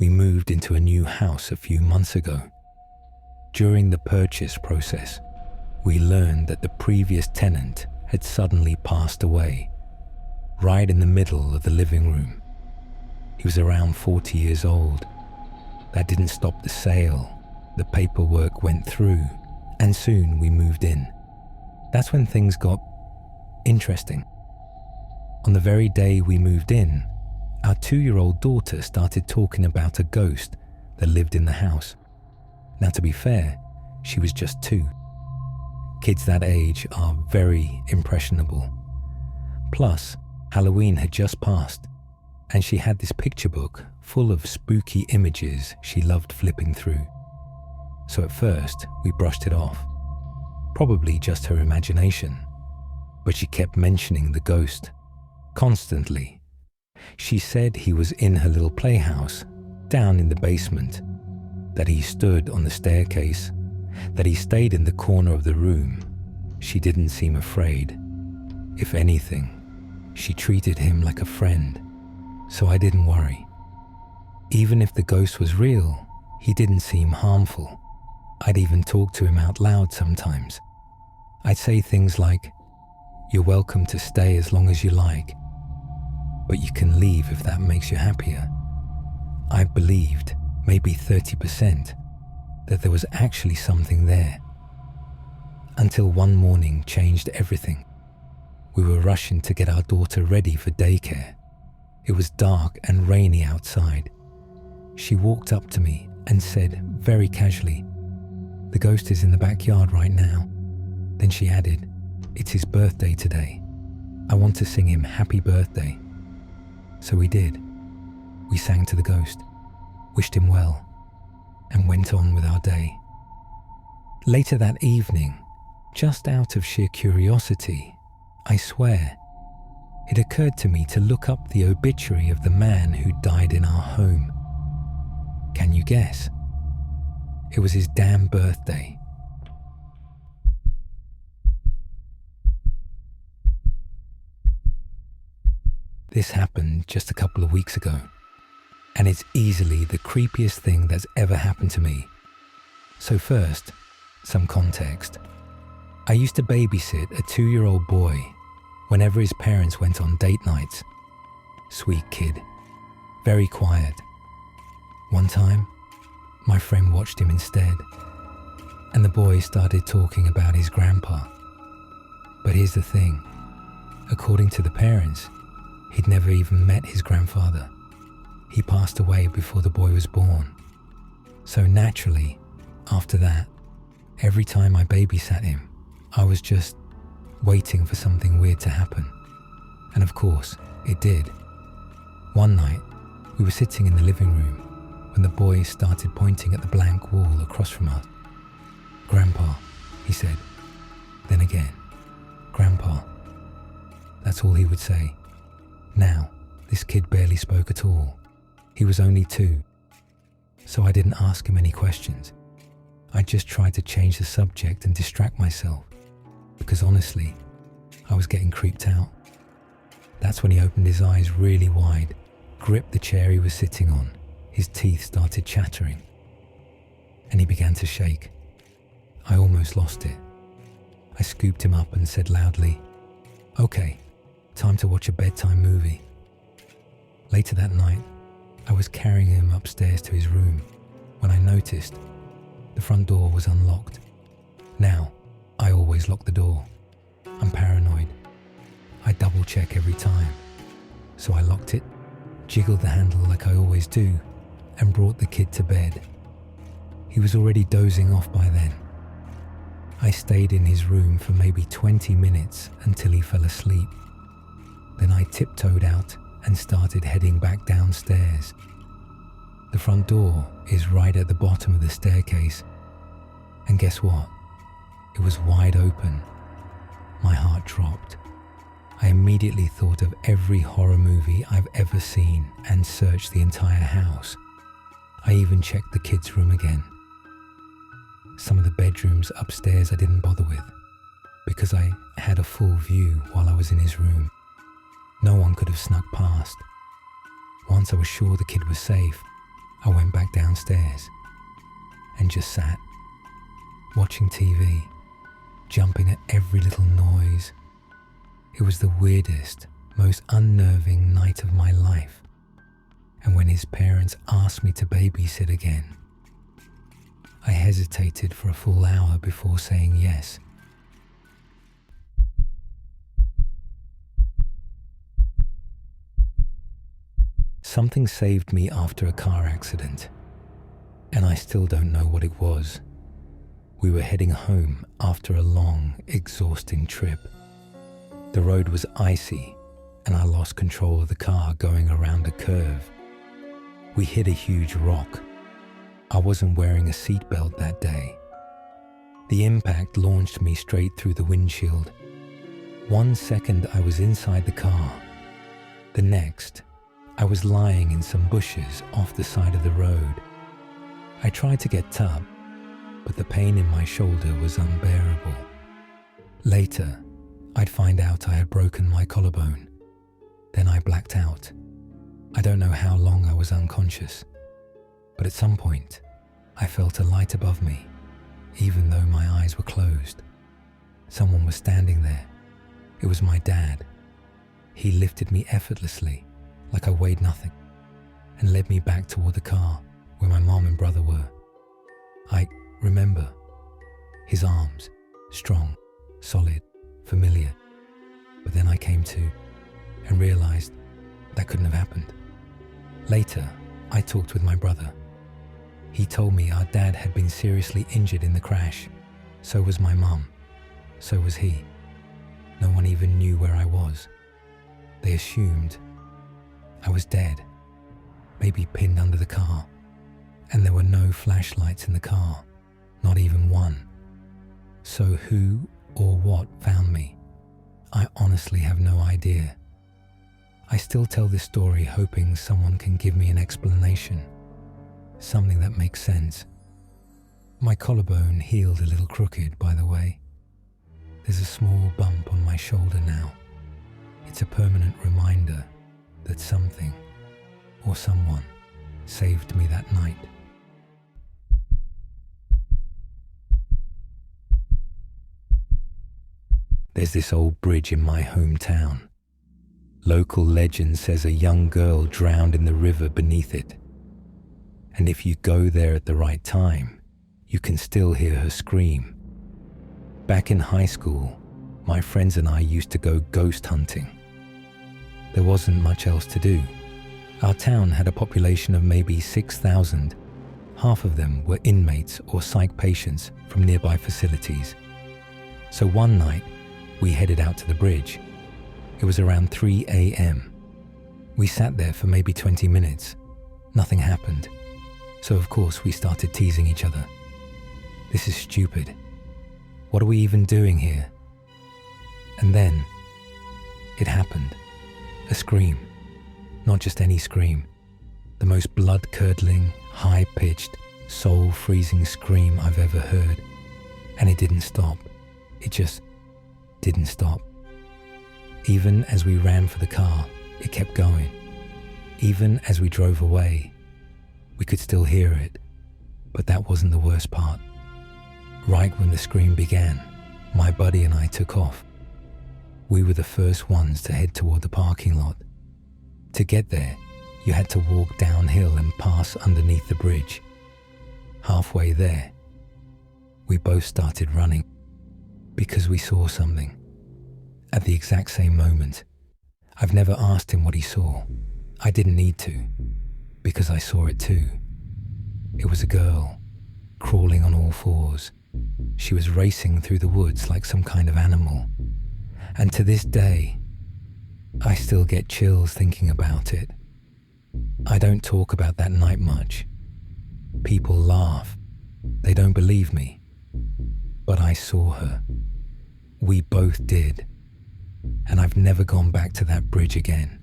We moved into a new house a few months ago. During the purchase process, we learned that the previous tenant had suddenly passed away, right in the middle of the living room. He was around 40 years old. That didn't stop the sale. The paperwork went through, and soon we moved in. That's when things got interesting. On the very day we moved in, our 2-year-old daughter started talking about a ghost that lived in the house. Now, to be fair, she was just 2. Kids that age are very impressionable. Plus, Halloween had just passed, and she had this picture book full of spooky images she loved flipping through. So at first, we brushed it off. Probably just her imagination. But she kept mentioning the ghost. Constantly. She said he was in her little playhouse, down in the basement, that he stood on the staircase, that he stayed in the corner of the room. She didn't seem afraid. If anything, she treated him like a friend, so I didn't worry. Even if the ghost was real, he didn't seem harmful. I'd even talk to him out loud sometimes. I'd say things like, "You're welcome to stay as long as you like, but you can leave if that makes you happier." I believed, maybe 30%, that there was actually something there. Until one morning changed everything. We were rushing to get our daughter ready for daycare. It was dark and rainy outside. She walked up to me and said very casually, "The ghost is in the backyard right now." Then she added, "It's his birthday today. I want to sing him happy birthday." So we did. We sang to the ghost, wished him well, and went on with our day. Later that evening, just out of sheer curiosity, I swear, it occurred to me to look up the obituary of the man who died in our home. Can you guess? It was his damn birthday. This happened just a couple of weeks ago, and it's easily the creepiest thing that's ever happened to me. So first, some context. I used to babysit a 2-year-old boy whenever his parents went on date nights. Sweet kid, very quiet. One time, my friend watched him instead, and the boy started talking about his grandpa. But here's the thing, according to the parents, he'd never even met his grandfather. He passed away before the boy was born. So naturally, after that, every time I babysat him, I was just waiting for something weird to happen. And of course, it did. One night, we were sitting in the living room when the boy started pointing at the blank wall across from us. "Grandpa," he said. Then again, "Grandpa." That's all he would say. Now, this kid barely spoke at all. He was only 2. So I didn't ask him any questions. I just tried to change the subject and distract myself, because honestly, I was getting creeped out. That's when he opened his eyes really wide, gripped the chair he was sitting on. His teeth started chattering, and he began to shake. I almost lost it. I scooped him up and said loudly, "Okay, time to watch a bedtime movie." Later that night, I was carrying him upstairs to his room when I noticed the front door was unlocked. Now, I always lock the door. I'm paranoid. I double check every time. So I locked it, jiggled the handle like I always do, and brought the kid to bed. He was already dozing off by then. I stayed in his room for maybe 20 minutes until he fell asleep. Then I tiptoed out and started heading back downstairs. The front door is right at the bottom of the staircase. And guess what? It was wide open. My heart dropped. I immediately thought of every horror movie I've ever seen and searched the entire house. I even checked the kids' room again. Some of the bedrooms upstairs I didn't bother with, because I had a full view while I was in his room. No one could have snuck past. Once I was sure the kid was safe, I went back downstairs and just sat, watching TV, jumping at every little noise. It was the weirdest, most unnerving night of my life. And when his parents asked me to babysit again, I hesitated for a full hour before saying yes. Something saved me after a car accident, and I still don't know what it was. We were heading home after a long, exhausting trip. The road was icy, and I lost control of the car going around a curve. We hit a huge rock. I wasn't wearing a seatbelt that day. The impact launched me straight through the windshield. 1 second I was inside the car. The next, I was lying in some bushes off the side of the road. I tried to get up, but the pain in my shoulder was unbearable. Later, I'd find out I had broken my collarbone. Then I blacked out. I don't know how long I was unconscious, but at some point, I felt a light above me, even though my eyes were closed. Someone was standing there. It was my dad. He lifted me effortlessly, like I weighed nothing, and led me back toward the car where my mom and brother were. I remember his arms, strong, solid, familiar. But then I came to and realized that couldn't have happened. Later, I talked with my brother. He told me our dad had been seriously injured in the crash. So was my mom. So was he. No one even knew where I was. They assumed I was dead, maybe pinned under the car, and there were no flashlights in the car, not even one. So who or what found me? I honestly have no idea. I still tell this story hoping someone can give me an explanation, something that makes sense. My collarbone healed a little crooked, by the way. There's a small bump on my shoulder now. It's a permanent reminder that something or someone saved me that night. There's this old bridge in my hometown. Local legend says a young girl drowned in the river beneath it. And if you go there at the right time, you can still hear her scream. Back in high school, my friends and I used to go ghost hunting. There wasn't much else to do. Our town had a population of maybe 6,000. Half of them were inmates or psych patients from nearby facilities. So one night, we headed out to the bridge. It was around 3 a.m. We sat there for maybe 20 minutes. Nothing happened. So of course we started teasing each other. This is stupid. What are we even doing here? And then, it happened. A scream. Not just any scream. The most blood-curdling, high-pitched, soul-freezing scream I've ever heard. And it didn't stop. It just didn't stop. Even as we ran for the car, it kept going. Even as we drove away, we could still hear it. But that wasn't the worst part. Right when the scream began, my buddy and I took off. We were the first ones to head toward the parking lot. To get there, you had to walk downhill and pass underneath the bridge. Halfway there, we both started running because we saw something. At the exact same moment, I've never asked him what he saw. I didn't need to, because I saw it too. It was a girl, crawling on all fours. She was racing through the woods like some kind of animal. And to this day, I still get chills thinking about it. I don't talk about that night much. People laugh. They don't believe me. But I saw her. We both did. And I've never gone back to that bridge again.